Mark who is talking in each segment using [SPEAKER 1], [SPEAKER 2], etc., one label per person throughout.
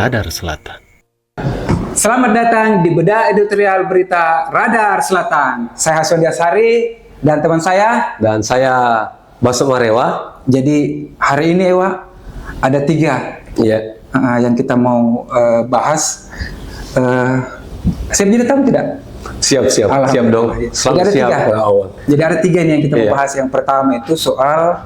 [SPEAKER 1] Radar Selatan.
[SPEAKER 2] Selamat datang di Bedah Editorial Berita Radar Selatan. Saya Hasan Diasari dan teman saya.
[SPEAKER 3] Dan saya Basuk Marewa.
[SPEAKER 2] Jadi hari ini Ewa ada 3 yang kita mau bahas. Siap jadi tamu tidak?
[SPEAKER 3] Siap dong. Selalu
[SPEAKER 2] jadi
[SPEAKER 3] siap.
[SPEAKER 2] Jadi ada 3 nih yang kita mau bahas. Yang pertama itu soal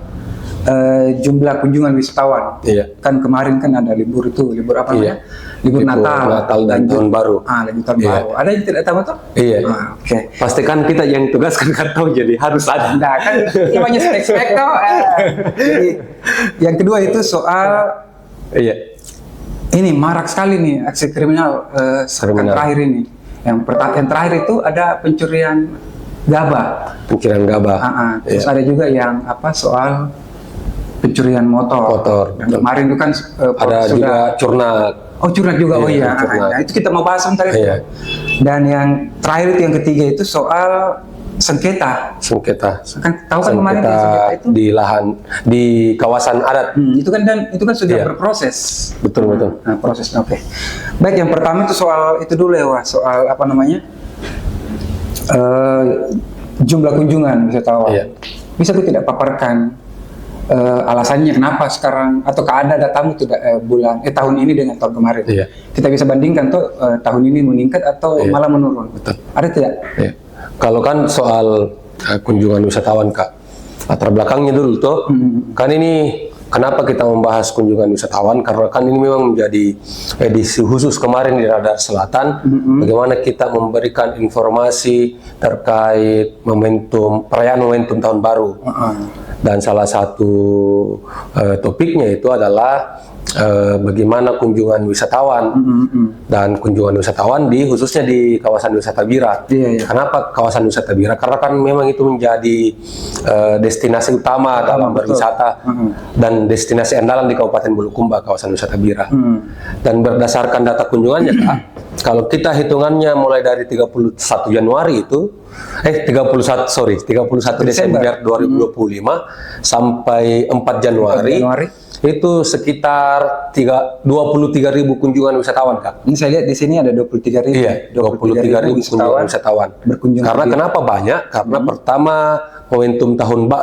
[SPEAKER 2] jumlah kunjungan wisatawan. Kan kemarin kan ada libur apa namanya? Libur Natal
[SPEAKER 3] dan tahun baru.
[SPEAKER 2] Libur tahun baru. Ada yang tidak tahu tuh?
[SPEAKER 3] Oke. Pastikan kita yang tugaskan kan tahu, jadi harus ada.
[SPEAKER 2] Nah, kan namanya spek tuh. Jadi yang kedua itu soal ini marak sekali nih aksi kriminal terakhir ini. Yang terakhir itu ada pencurian gabah. Terus ada juga yang soal pencurian motor. Dan kemarin itu kan
[SPEAKER 3] ada juga curnak.
[SPEAKER 2] Curnak juga. Nah, itu kita mau bahas sebentar itu. Dan yang terakhir itu yang ketiga itu soal sengketa. Kan tahu kan kemarin sengketa itu
[SPEAKER 3] di lahan di kawasan adat.
[SPEAKER 2] Itu kan sudah berproses.
[SPEAKER 3] Betul.
[SPEAKER 2] Nah, prosesnya oke. Baik, yang pertama itu soal itu dulu ya, soal apa namanya? Jumlah kunjungan wisatawan. Bisa tuh tidak paparkan alasannya kenapa sekarang atau ada datamu tidak tahun ini dengan tahun kemarin. Kita bisa bandingkan tuh tahun ini meningkat atau malah menurun.
[SPEAKER 3] Betul.
[SPEAKER 2] Ada tidak?
[SPEAKER 3] Kalau kan soal kunjungan wisatawan, Kak, latar belakangnya dulu tuh, kan ini kenapa kita membahas kunjungan wisatawan, karena kan ini memang menjadi edisi khusus kemarin di Radar Selatan, bagaimana kita memberikan informasi terkait perayaan momentum tahun baru. Dan salah satu topiknya itu adalah bagaimana kunjungan wisatawan dan kunjungan wisatawan khususnya di kawasan wisata Bira. Kenapa kawasan wisata Bira? Karena kan memang itu menjadi destinasi utama dalam berwisata dan destinasi andalan di Kabupaten Bulukumba, kawasan wisata Bira. Dan berdasarkan data kunjungannya, Kak, kalau kita hitungannya mulai dari 31 Januari itu 31 Desember 2025 sampai 4 Januari. Itu sekitar 23.000 kunjungan wisatawan, Kak.
[SPEAKER 2] Ini saya lihat di sini ada 23.000.
[SPEAKER 3] Iya, 23.000 kunjungan wisatawan. Karena kenapa banyak? Karena pertama momentum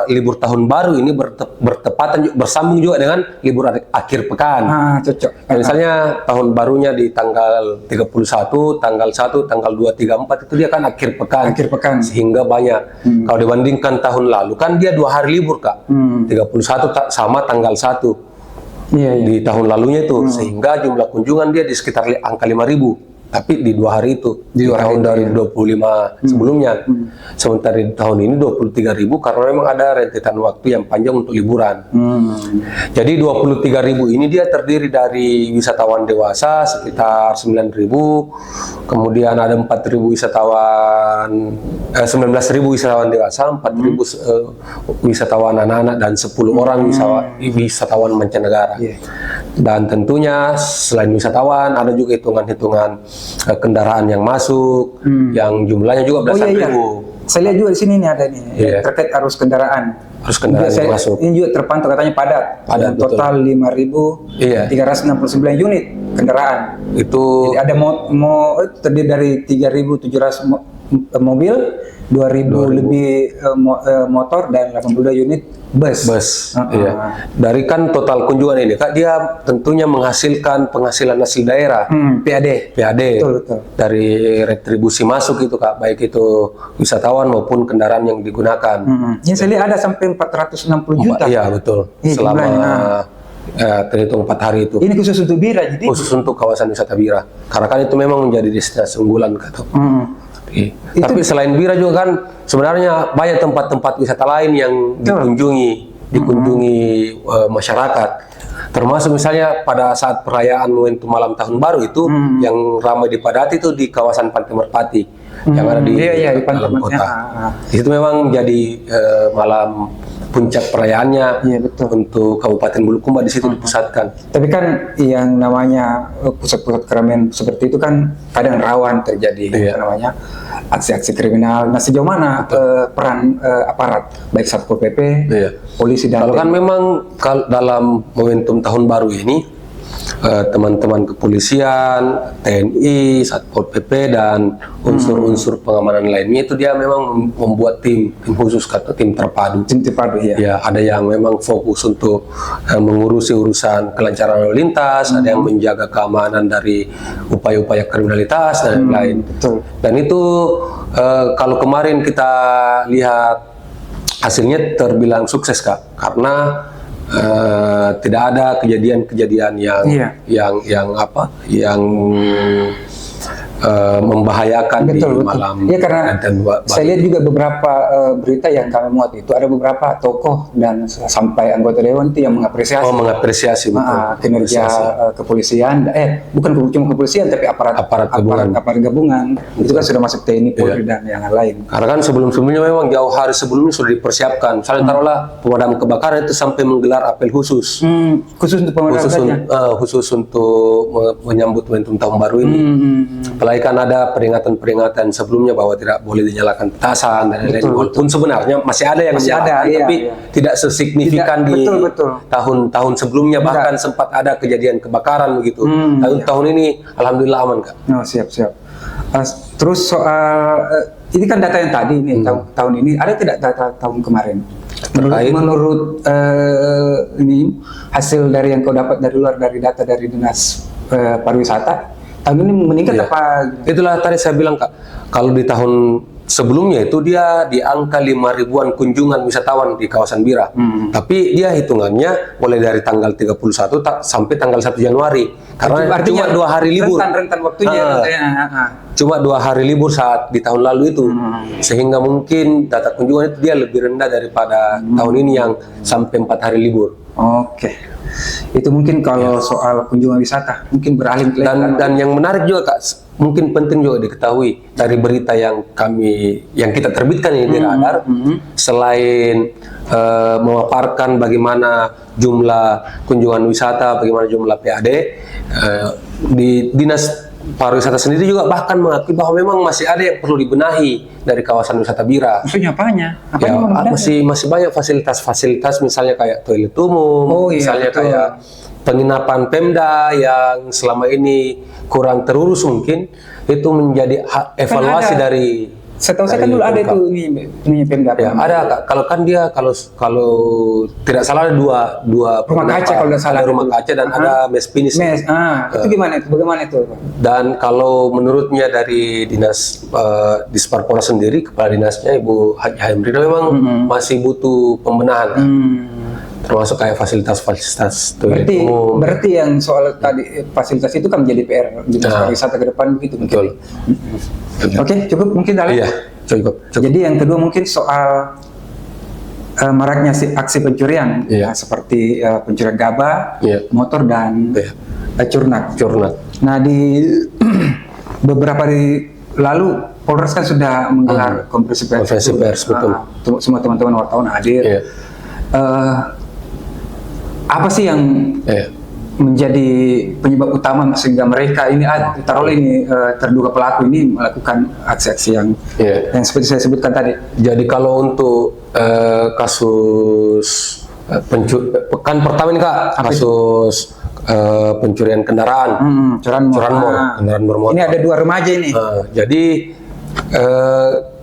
[SPEAKER 3] libur tahun baru ini bertepatan bersambung juga dengan libur akhir pekan.
[SPEAKER 2] Cocok.
[SPEAKER 3] Misalnya tahun barunya di tanggal 31, tanggal 1, tanggal 2, 3, 4 itu dia kan akhir pekan. Sehingga banyak. Kalau dibandingkan tahun lalu kan dia 2 hari libur, Kak. 31 sama tanggal 1. Di tahun lalunya itu, sehingga jumlah kunjungan dia di sekitar angka 5.000. Tapi di 2 hari itu, di tahun 2025 sebelumnya. Sementara di tahun ini 23.000 karena memang ada rentetan waktu yang panjang untuk liburan. Jadi 23.000 ini dia terdiri dari wisatawan dewasa sekitar 9.000, kemudian ada 4.000 19.000 wisatawan dewasa, 4.000 wisatawan anak-anak, dan 10 orang wisatawan mancanegara. Dan tentunya selain wisatawan ada juga hitungan-hitungan kendaraan yang masuk, yang jumlahnya juga belasan ribu.
[SPEAKER 2] Saya lihat juga di sini nih ada nih terkait arus kendaraan.
[SPEAKER 3] Yang masuk.
[SPEAKER 2] Ini juga terpantau katanya padat. Total 5.369 unit kendaraan.
[SPEAKER 3] Itu
[SPEAKER 2] jadi ada terdiri dari 3.700 mobil, 2.000 lebih motor, dan 82 unit bus. Dari kan total kunjungan ini, Kak, dia tentunya menghasilkan penghasilan asli daerah. PAD. Betul. Dari retribusi masuk itu, Kak, baik itu wisatawan maupun kendaraan yang digunakan. Ini saya lihat ada sampai 460 juta.
[SPEAKER 3] Iya, betul. Selama terhitung 4 hari itu.
[SPEAKER 2] Ini khusus untuk Bira, jadi
[SPEAKER 3] khusus untuk kawasan wisata Bira. Karena kan itu memang menjadi destinasi unggulan, Kak. Tapi selain Bira juga kan sebenarnya banyak tempat-tempat wisata lain yang dikunjungi masyarakat. Termasuk misalnya pada saat perayaan momentum malam tahun baru itu yang ramai dipadati itu di kawasan Pantai Merpati yang ada di dalam kota. Itu memang jadi malam puncak perayaannya untuk Kabupaten Bulukumba, di situ dipusatkan.
[SPEAKER 2] Tapi kan yang namanya pusat-pusat keramaian seperti itu kan kadang rawan terjadi namanya aksi-aksi kriminal. Nah, sejauh mana peran aparat baik Satpol PP, polisi dan
[SPEAKER 3] kalau kan memang dalam momentum tahun baru ini teman-teman kepolisian, TNI, Satpol PP dan unsur-unsur pengamanan lainnya itu dia memang membuat tim khusus atau tim terpadu.
[SPEAKER 2] Tim terpadu ya.
[SPEAKER 3] Ya, ada yang memang fokus untuk mengurusi urusan kelancaran lalu lintas, ada yang menjaga keamanan dari upaya-upaya kriminalitas dan lain-lain.
[SPEAKER 2] Betul.
[SPEAKER 3] Dan itu kalau kemarin kita lihat hasilnya terbilang sukses Kak, karena tidak ada kejadian-kejadian yang membahayakan
[SPEAKER 2] betul.
[SPEAKER 3] di malam.
[SPEAKER 2] Ya, karena saya lihat juga beberapa berita yang kami muat itu ada beberapa tokoh dan sampai anggota dewan itu yang mengapresiasi kinerja kepolisian, bukan cuma kepolisian tapi aparat gabungan. Itu kan sudah masuk TNI, Polri dan yang lain.
[SPEAKER 3] Karena kan sebelumnya memang jauh hari sebelumnya sudah dipersiapkan. Misalnya taruhlah pemadam kebakaran itu sampai menggelar apel khusus.
[SPEAKER 2] Khusus untuk pemadam
[SPEAKER 3] khusus untuk menyambut momentum tahun baru ini. Kan ada peringatan-peringatan sebelumnya bahwa tidak boleh dinyalakan petasan dan lain-lain. Walaupun sebenarnya masih ada yang menyalakan, tapi tidak sesignifikan di tahun-tahun sebelumnya. Bahkan sempat ada kejadian kebakaran begitu. Tahun ini alhamdulillah aman Kak.
[SPEAKER 2] Oh, siap. Terus soal ini kan data yang tadi ini tahun ini, ada tidak data tahun kemarin? Menurut ini hasil dari yang kau dapat dari luar, dari data dari Dinas Pariwisata, tahun ini meningkat apa?
[SPEAKER 3] Itulah tadi saya bilang Kak, kalau di tahun sebelumnya itu dia di angka 5 ribuan kunjungan wisatawan di kawasan Bira. Tapi dia hitungannya mulai dari tanggal 31 sampai tanggal 1 Januari. Karena cuma 2 hari libur.
[SPEAKER 2] Rentan waktunya.
[SPEAKER 3] Cuma 2 hari libur saat di tahun lalu itu. Sehingga mungkin data kunjungan itu dia lebih rendah daripada tahun ini yang sampai 4 hari libur.
[SPEAKER 2] Oke. Itu mungkin kalau soal kunjungan wisata mungkin beralih
[SPEAKER 3] dan yang menarik juga Kak, mungkin penting juga diketahui dari berita yang kita terbitkan ini di Radar, selain memaparkan bagaimana jumlah kunjungan wisata, bagaimana jumlah PAD, di Dinas Pariwisata sendiri juga bahkan mengakui bahwa memang masih ada yang perlu dibenahi dari kawasan wisata Bira.
[SPEAKER 2] Maksudnya apanya?
[SPEAKER 3] Masih banyak fasilitas-fasilitas, misalnya kayak toilet umum, misalnya kayak penginapan Pemda yang selama ini kurang terurus, mungkin itu menjadi evaluasi dari.
[SPEAKER 2] Setahu saya kan dulu ada itu ini Pemda.
[SPEAKER 3] Ya, ada Kak. Kalau kan dia kalau tidak salah ada dua
[SPEAKER 2] rumah kaca, kalau tidak salah
[SPEAKER 3] ada rumah kaca dan ada mes finish.
[SPEAKER 2] Itu gimana itu? Bagaimana itu?
[SPEAKER 3] Dan kalau menurutnya dari Dinas Disparpora sendiri, kepala dinasnya Ibu Haji Haimrina memang masih butuh pembenahan. Termasuk kayak fasilitas toilet umum.
[SPEAKER 2] Berarti yang soal tadi fasilitas itu kan menjadi PR Dinas Pariwisata ke depan begitu mungkin. Oke, cukup mungkin Dalek.
[SPEAKER 3] Iya, cukup.
[SPEAKER 2] Jadi yang kedua mungkin soal maraknya aksi pencurian, seperti pencurian gabah, motor dan curnak. Nah, di beberapa hari lalu Polres kan sudah menggelar konferensi pers,
[SPEAKER 3] betul.
[SPEAKER 2] Semua teman-teman wartawan hadir. Apa sih yang menjadi penyebab utama sehingga mereka ini terduga pelaku ini melakukan aksi-aksi yang seperti saya sebutkan tadi?
[SPEAKER 3] Jadi kalau untuk kasus pekan pertama ini Kak, kasus pencurian kendaraan, kendaraan bermotor.
[SPEAKER 2] Ini ada 2 remaja ini.
[SPEAKER 3] Jadi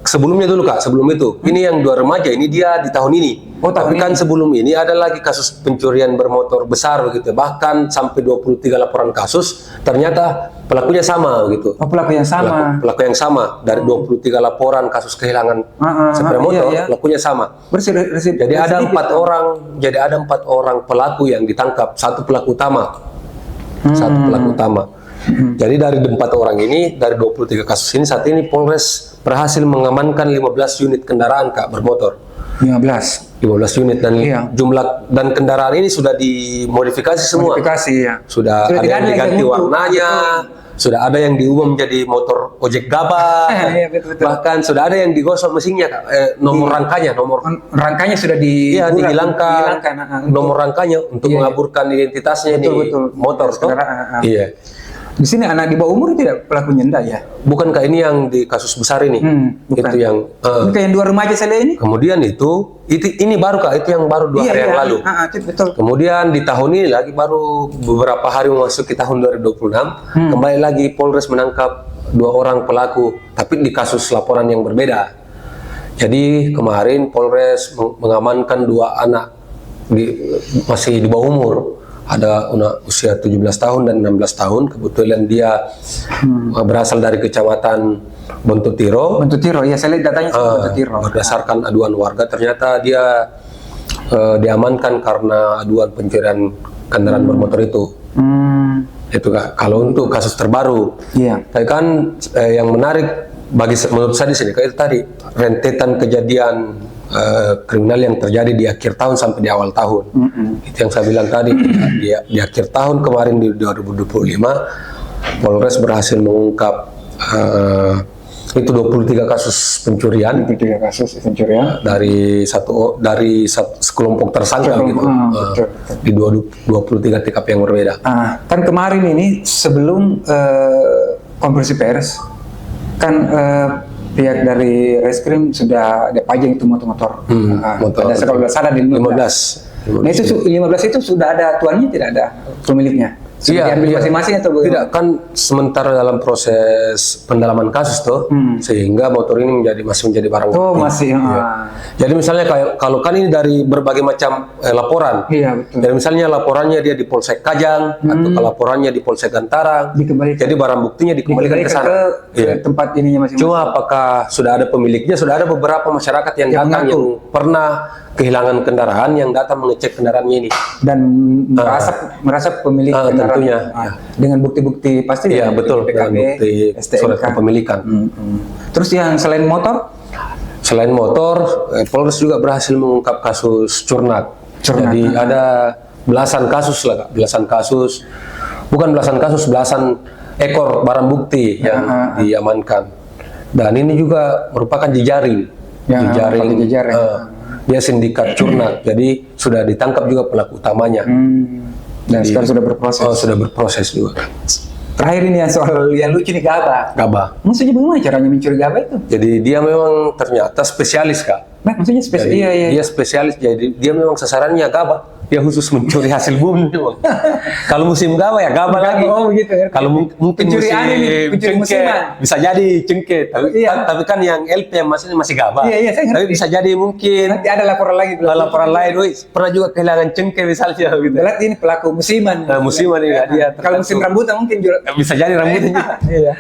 [SPEAKER 3] sebelumnya dulu Kak, sebelum itu, ini yang 2 remaja ini dia di tahun ini. Tapi kan sebelum ini ada lagi kasus pencurian bermotor besar begitu. Bahkan sampai 23 laporan kasus, ternyata pelakunya sama begitu.
[SPEAKER 2] Pelaku yang sama.
[SPEAKER 3] Pelaku yang sama dari 23 laporan kasus kehilangan sepeda motor, pelakunya sama. Jadi ada 4 orang pelaku yang ditangkap, 1 pelaku utama. Jadi dari 4 orang ini, dari 23 kasus ini, saat ini Polres berhasil mengamankan 15 unit kendaraan Kak bermotor. 15 unit dan jumlah dan kendaraan ini sudah dimodifikasi semua. Sudah ada yang diganti warnanya, sudah ada yang diubah menjadi motor ojek gabah. Bahkan sudah ada yang digosok mesinnya Kak. Nomor rangkanya sudah dihilangkan. Nomor rangkanya untuk mengaburkan identitasnya motor toh.
[SPEAKER 2] Di sini anak di bawah umur tidak pelakunya enggak ya?
[SPEAKER 3] Bukankah ini yang di kasus besar ini?
[SPEAKER 2] Bukan.
[SPEAKER 3] Itu yang
[SPEAKER 2] Ini kayak yang 2 remaja saya ini.
[SPEAKER 3] kemudian itu ini baru Kak, itu yang baru 2 hari yang lalu.
[SPEAKER 2] Betul.
[SPEAKER 3] Kemudian di tahun ini lagi baru beberapa hari memasuki tahun 2026 kembali lagi Polres menangkap 2 orang pelaku, tapi di kasus laporan yang berbeda. Jadi kemarin Polres mengamankan 2 anak masih di bawah umur. Ada usia 17 tahun dan 16 tahun. Kebetulan dia berasal dari Kecamatan Bontutiro.
[SPEAKER 2] Bontutiro, ya saya lihat datanya Bontutiro.
[SPEAKER 3] Berdasarkan aduan warga, ternyata dia diamankan karena aduan pencurian kendaraan bermotor itu. Itu Kak. Kalau untuk kasus terbaru, tapi kan yang menarik menurut saya di sini kayak itu tadi rentetan kejadian kriminal yang terjadi di akhir tahun sampai di awal tahun. Itu yang saya bilang tadi, di akhir tahun kemarin di 2025 Polres berhasil mengungkap itu 23 kasus pencurian. 23 kasus pencurian dari sekelompok tersangka gitu. Di 23 TKP yang berbeda.
[SPEAKER 2] Kan kemarin ini sebelum konferensi pers kan pihak dari Reskrim sudah ada pajang itu motor-motor. Kalau salah di 15. Nah itu 15 itu sudah ada tuannya, tidak ada pemiliknya. Sudah diambil masing-masing atau bagaimana?
[SPEAKER 3] Tidak, kan sementara dalam proses pendalaman kasus tuh, sehingga motor ini masih menjadi barang bukti.
[SPEAKER 2] Masih.
[SPEAKER 3] Jadi misalnya kalau kan ini dari berbagai macam laporan.
[SPEAKER 2] Iya, betul.
[SPEAKER 3] Jadi misalnya laporannya dia di Polsek Kajang atau laporannya di Polsek Gantarang. Jadi barang buktinya dikembalikan ke sana.
[SPEAKER 2] Ke tempat ininya masing-masing.
[SPEAKER 3] Cuma apakah sudah ada pemiliknya? Sudah ada beberapa masyarakat yang datang yang pernah kehilangan kendaraan, yang datang mengecek kendaraannya ini
[SPEAKER 2] dan merasa pemilik kendaraan
[SPEAKER 3] tentunya
[SPEAKER 2] dengan bukti-bukti pasti
[SPEAKER 3] ya, betul, dengan bukti surat kepemilikan.
[SPEAKER 2] Terus yang selain motor
[SPEAKER 3] Polres juga berhasil mengungkap kasus curnak. Jadi ada belasan kasus belasan ekor barang bukti yang diamankan, dan ini juga merupakan jejaring. Dia sindikat curnak, jadi sudah ditangkap juga pelaku utamanya.
[SPEAKER 2] Dan sekarang sudah berproses.
[SPEAKER 3] Sudah berproses juga.
[SPEAKER 2] Terakhir ini soal yang lucu nih gabah. Maksudnya bagaimana caranya mencuri gabah itu?
[SPEAKER 3] Jadi dia memang ternyata spesialis Kak.
[SPEAKER 2] Nah, maksudnya spesialis.
[SPEAKER 3] Dia spesialis, jadi dia memang sasarannya gabah. Dia khusus mencuri hasil bumi memang. Kalau musim gabah ya gabah lagi.
[SPEAKER 2] Gitu ya.
[SPEAKER 3] Kalau mungkin musim cengkeh, bisa jadi cengkeh. Tapi kan yang LP yang masih gabah. Tapi bisa jadi mungkin
[SPEAKER 2] nanti ada laporan lagi.
[SPEAKER 3] Laporan lain, pernah juga kehilangan cengkeh misalnya. Gitu.
[SPEAKER 2] Berarti ini pelaku musiman.
[SPEAKER 3] Musiman ya dia.
[SPEAKER 2] Kalau musim rambutan mungkin juga
[SPEAKER 3] bisa jadi rambutan juga.
[SPEAKER 2] Iya.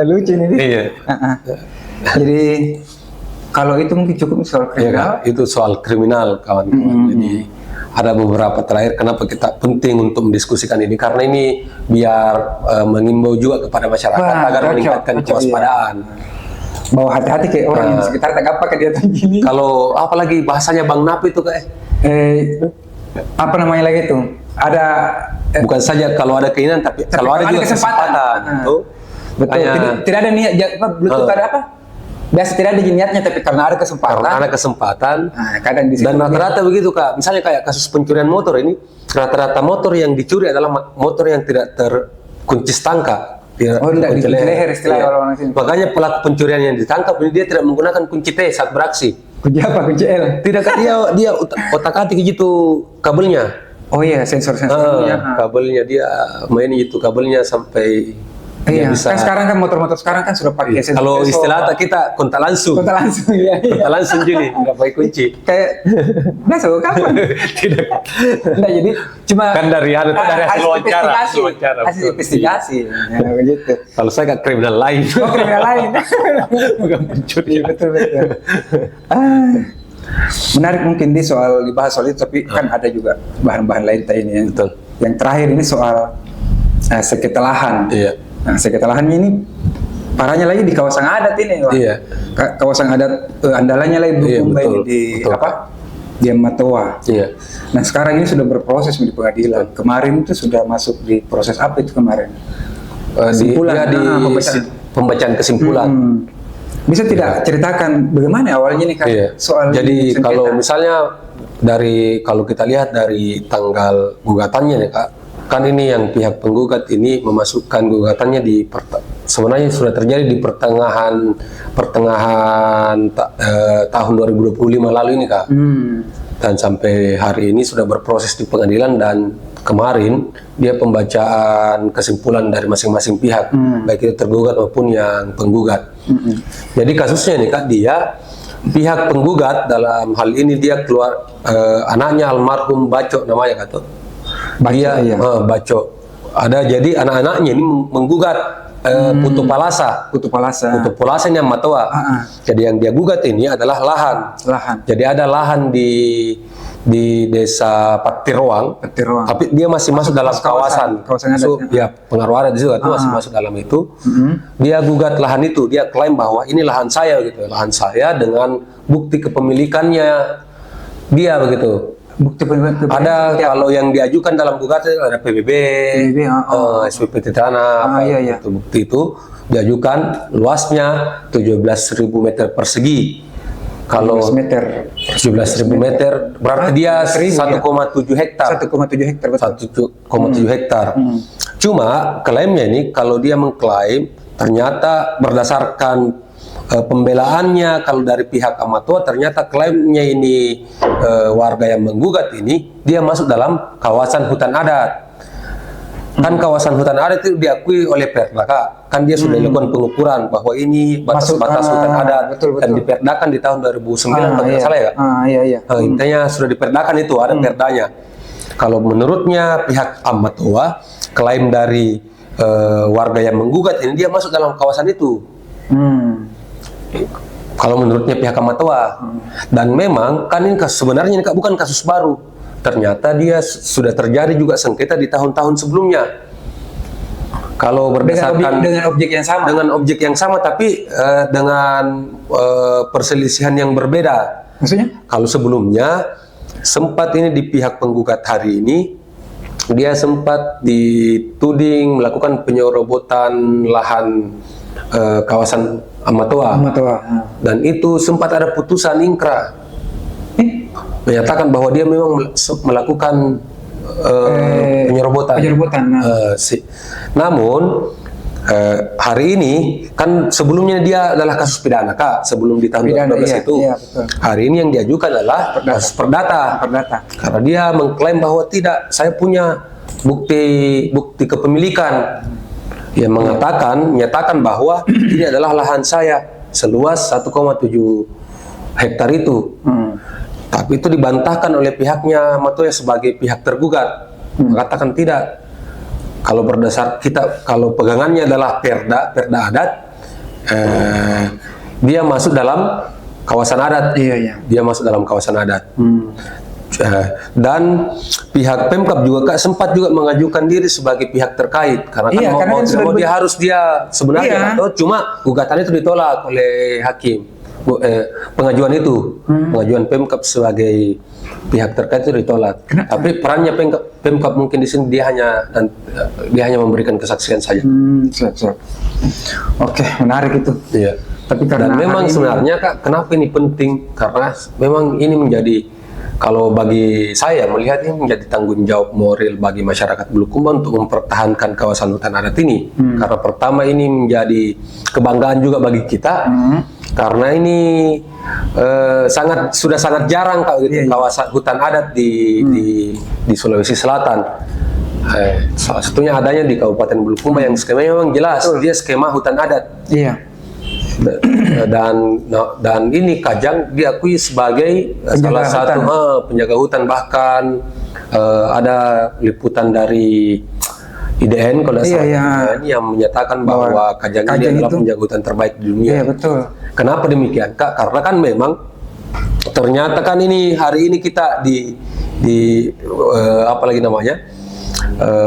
[SPEAKER 2] Lucu ini.
[SPEAKER 3] Iya.
[SPEAKER 2] Jadi kalau itu mungkin cukup soal kriminal.
[SPEAKER 3] Itu soal kriminal kawan-kawan. Jadi ada beberapa terakhir kenapa kita penting untuk mendiskusikan ini, karena ini biar mengimbau juga kepada masyarakat agar meningkatkan kewaspadaan.
[SPEAKER 2] Bahwa hati-hati kayak orang yang sekitar tak apa ke dia gini.
[SPEAKER 3] Kalau apalagi bahasanya Bang Napi itu kayak
[SPEAKER 2] apa namanya lagi itu? Ada
[SPEAKER 3] bukan saja kalau ada keinginan, tapi kalau ada juga kesempatan.
[SPEAKER 2] Betul. Tidak ada niat Bluetooth ada apa? Biasa tidak ada niatnya, tapi karena ada kesempatan. Kadang
[SPEAKER 3] dan rata-rata begitu Kak. Misalnya kayak kasus pencurian motor ini, rata-rata motor yang dicuri adalah motor yang tidak terkunci stangka.
[SPEAKER 2] Tidak dikunci leher istilah orang sini.
[SPEAKER 3] Makanya pelaku pencurian yang ditangkap ini dia tidak menggunakan kunci T saat beraksi.
[SPEAKER 2] Kunci apa? Kunci L?
[SPEAKER 3] Tidak Kak, dia otak-atik gitu kabelnya.
[SPEAKER 2] Oh iya, sensor-sensornya.
[SPEAKER 3] Kabelnya dia main itu kabelnya sampai.
[SPEAKER 2] Iya, kan sekarang kan motor-motor sekarang kan sudah pakai sensor.
[SPEAKER 3] Kalau istilah kita kontak langsung. Kontak langsung jadi nggak pakai kunci.
[SPEAKER 2] Kayak masuk kapan?
[SPEAKER 3] Tidak.
[SPEAKER 2] Nah, jadi cuma
[SPEAKER 3] kan dari hasil wawancara.
[SPEAKER 2] Hasil investigasi. Ya begitu.
[SPEAKER 3] Kalau saya nggak kriminal lain.
[SPEAKER 2] Kriminal lain.
[SPEAKER 3] Bukan pencuri.
[SPEAKER 2] Betul. Menarik mungkin dibahas soal itu, tapi kan ada juga bahan-bahan lain tadi ini.
[SPEAKER 3] Betul.
[SPEAKER 2] Yang terakhir ini soal sengketa lahan.
[SPEAKER 3] Iya.
[SPEAKER 2] Nah, sengketa lahannya ini parahnya lagi di kawasan adat ini, Pak.
[SPEAKER 3] Iya.
[SPEAKER 2] Kawasan adat andalannya lagi di Matoa.
[SPEAKER 3] Iya.
[SPEAKER 2] Nah, sekarang ini sudah berproses di pengadilan. Kemarin itu sudah masuk di proses apa itu kemarin?
[SPEAKER 3] Kesimpulan pembacaan kesimpulan.
[SPEAKER 2] Bisa tidak ceritakan bagaimana awalnya nih Kak? Soal
[SPEAKER 3] jadi kalau misalnya kalau kita lihat dari tanggal gugatannya nih Kak, kan ini yang pihak penggugat ini memasukkan gugatannya sebenarnya sudah terjadi di pertengahan tahun 2025 lalu ini, Kak. Dan sampai hari ini sudah berproses di pengadilan, dan kemarin dia pembacaan kesimpulan dari masing-masing pihak, baik itu tergugat maupun yang penggugat. Jadi kasusnya ini, Kak, pihak penggugat dalam hal ini dia keluar anaknya almarhum Baco namanya, Kak. Baco. Jadi anak-anaknya ini menggugat Putu Palasa ini Matoa. Jadi yang dia gugat ini adalah lahan. Jadi ada lahan di desa Patiruang, tapi dia masih masuk dalam kawasan adat. Ya, pengaruh adat di situ itu masih masuk dalam itu. Dia gugat lahan itu, dia klaim bahwa ini lahan saya gitu, lahan saya dengan bukti kepemilikannya dia begitu. Bukti ada kalau yang diajukan dalam gugatan ada PBB, SPPT tanah, itu bukti itu diajukan luasnya 17.000 meter persegi. Kalau 17.000 meter berarti dia 1,7 hektar. 1,7 hektar. Cuma klaimnya ini kalau dia mengklaim ternyata berdasarkan pembelaannya kalau dari pihak Amatua ternyata klaimnya ini warga yang menggugat ini dia masuk dalam kawasan hutan adat. Kan kawasan hutan adat itu diakui oleh Perda, Kak. Kan dia sudah dilakukan pengukuran bahwa ini batas-batas hutan adat dan diperdakan di tahun 2009 kalau tidak salah ya, Kak. Intinya sudah diperdakan itu, ada perdanya. Kalau menurutnya pihak Amatua klaim dari warga yang menggugat ini dia masuk dalam kawasan itu. Kalau menurutnya pihak Amatua. Dan memang kan ini sebenarnya ini bukan kasus baru. Ternyata dia sudah terjadi juga sengketa di tahun-tahun sebelumnya. Kalau berdasarkan
[SPEAKER 2] dengan objek yang sama
[SPEAKER 3] tapi dengan perselisihan yang berbeda.
[SPEAKER 2] Maksudnya?
[SPEAKER 3] Kalau sebelumnya sempat ini di pihak penggugat hari ini dia sempat dituding melakukan penyerobotan lahan kawasan Amatua. Dan itu sempat ada putusan ingkrah menyatakan bahwa dia memang melakukan penyerobotan. Namun hari ini kan sebelumnya dia adalah kasus pidana, Kak. Sebelum di tahun 2012 itu. Hari ini yang diajukan adalah kasus perdata. Karena dia mengklaim bahwa tidak, saya punya bukti kepemilikan. Dia menyatakan bahwa ini adalah lahan saya seluas 1,7 hektar itu. Tapi itu dibantahkan oleh pihaknya Matoya sebagai pihak tergugat. Mengatakan tidak. Kalau kalau pegangannya adalah perda adat, dia masuk dalam kawasan adat. Dia masuk dalam kawasan adat. Dan pihak Pemkab juga, Kak, sempat juga mengajukan diri sebagai pihak terkait karena dia sebenarnya cuma gugatan itu ditolak oleh hakim. Pengajuan Pemkab sebagai pihak terkait itu ditolak. Tapi perannya Pemkab mungkin di sini dia hanya memberikan kesaksian saja.
[SPEAKER 2] Oke, menarik itu.
[SPEAKER 3] Iya. Tapi dan memang sebenarnya, Kak, kenapa ini penting? Karena memang ini menjadi, kalau bagi saya melihat ini menjadi tanggung jawab moral bagi masyarakat Bulukumba untuk mempertahankan kawasan hutan adat ini. Karena pertama ini menjadi kebanggaan juga bagi kita, karena ini sudah sangat jarang, Kak, gitu, kawasan hutan adat di Sulawesi Selatan. Salah satunya adanya di Kabupaten Bulukumba yang skemanya memang jelas, dia skema hutan adat. Dan ini Kajang diakui sebagai salah satu penjaga hutan, bahkan ada liputan dari IDN kalau IDN yang menyatakan bahwa Kajang ini adalah penjaga hutan terbaik di dunia. Kenapa demikian, Kak? Karena kan memang ternyata kan ini hari ini kita apalagi namanya,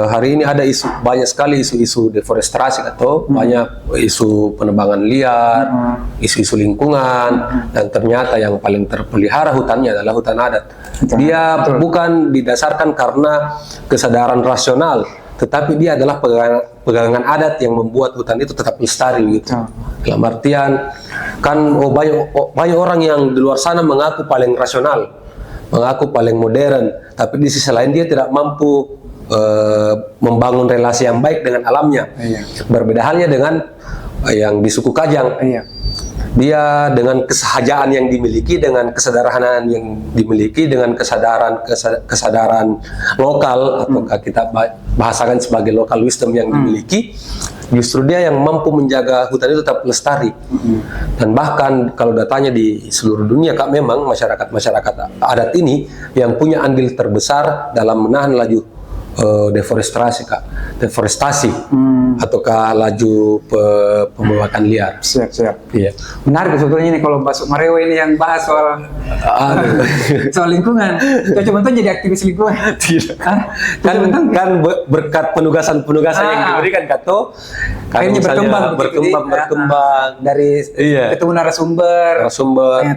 [SPEAKER 3] hari ini ada banyak sekali isu-isu deforestasi atau banyak isu penebangan liar, isu-isu lingkungan, dan ternyata yang paling terpelihara hutannya adalah hutan adat. Dia bukan didasarkan karena kesadaran rasional, tetapi dia adalah pegangan adat yang membuat hutan itu tetap lestari gitu. Dalam artian kan banyak orang yang di luar sana mengaku paling rasional, mengaku paling modern, tapi di sisi lain dia tidak mampu membangun relasi yang baik dengan alamnya. Berbeda halnya dengan yang di suku Kajang. Dia dengan kesahajaan yang dimiliki, dengan kesederhanaan yang dimiliki, dengan kesadaran lokal, ataukah kita bahasakan sebagai local wisdom yang dimiliki, justru dia yang mampu menjaga hutan itu tetap lestari. Dan bahkan kalau datanya di seluruh dunia, Kak, memang masyarakat adat ini yang punya andil terbesar dalam menahan laju deforestasi, Kak. Deforestasi ataukah laju pembuatan liar.
[SPEAKER 2] Siap.
[SPEAKER 3] Iya.
[SPEAKER 2] Menarik sebetulnya nih kalau Mbak Sukmarewa ini yang bahas soal soal lingkungan. Coba jadi aktivis lingkungan.
[SPEAKER 3] Tidak. Kan berkat penugasan yang diberikan Kato,
[SPEAKER 2] akhirnya berkembang
[SPEAKER 3] dari
[SPEAKER 2] ketemu narasumber.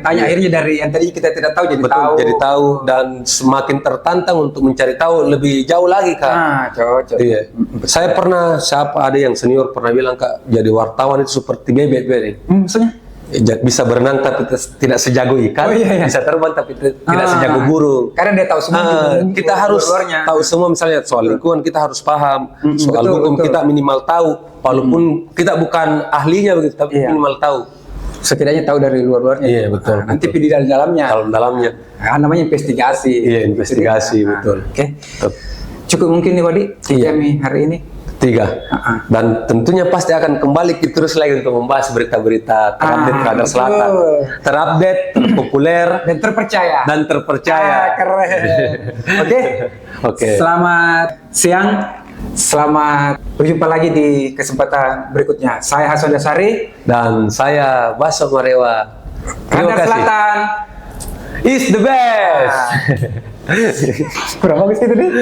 [SPEAKER 2] Tanya akhirnya dari yang tadi kita tidak tahu jadi tahu
[SPEAKER 3] dan semakin tertantang untuk mencari tahu lebih jauh lagi, Kak.
[SPEAKER 2] Cocok.
[SPEAKER 3] Iya. Saya pernah, ada yang senior pernah bilang, Kak, jadi wartawan itu seperti bebek.
[SPEAKER 2] Maksudnya?
[SPEAKER 3] Bisa berenang tapi tidak sejago ikan, bisa terbang tapi tidak sejago burung.
[SPEAKER 2] Karena dia tahu semua.
[SPEAKER 3] Kita harus tahu semua, misalnya soal lingkungan kita harus paham, soal hukum kita minimal tahu, walaupun kita bukan ahlinya begitu, tapi minimal tahu.
[SPEAKER 2] Setidaknya tahu dari luar-luarnya.
[SPEAKER 3] Iya, betul.
[SPEAKER 2] Nanti pilih dari dalamnya.
[SPEAKER 3] Namanya
[SPEAKER 2] investigasi.
[SPEAKER 3] Iya, investigasi, betul.
[SPEAKER 2] Oke. Cukup mungkin nih, Wadi, kami hari ini.
[SPEAKER 3] 3. Dan tentunya pasti akan kembali terus lagi untuk membahas berita-berita terupdate Radar Selatan. Terupdate, terpopuler, dan terpercaya.
[SPEAKER 2] Keren.
[SPEAKER 3] Oke.
[SPEAKER 2] Selamat siang. Selamat berjumpa lagi di kesempatan berikutnya. Saya Hasan Dasari.
[SPEAKER 3] Dan saya Baso Marewa.
[SPEAKER 2] Radar Selatan
[SPEAKER 3] is the best.
[SPEAKER 2] Kurang bagus gitu deh.